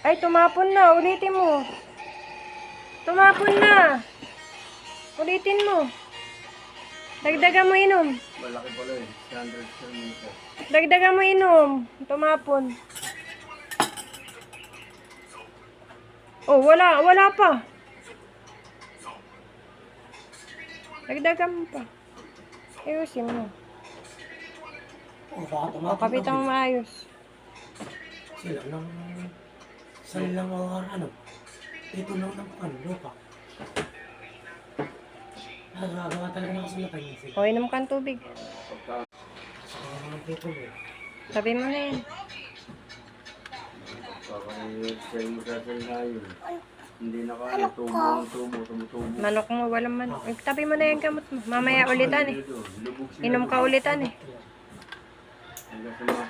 Ay, tumapon na. Ulitin mo. Tumapon na. Ulitin mo. Dagdagan mo inom. Malaki pala eh. 100 kilometer. Dagdagan mo inom. Tumapon. Oh, wala. Wala pa. Dagdagan mo pa. Ayusin mo. O, kapitan mo maayos. Sila lang, lang ano, ito lang ng lupa. Nagagawa talaga ng kasulatan niya sila. O, inom kang tubig. Sa mga people eh. Sabi mo na yan. Kaya mo sa yun. Hindi na kaya tumutubo. Manok mo, walang manok. Tabi mo na yan gamot mo. Mamaya ulitan eh. Inom ka ulitan eh. Hanggang sa mga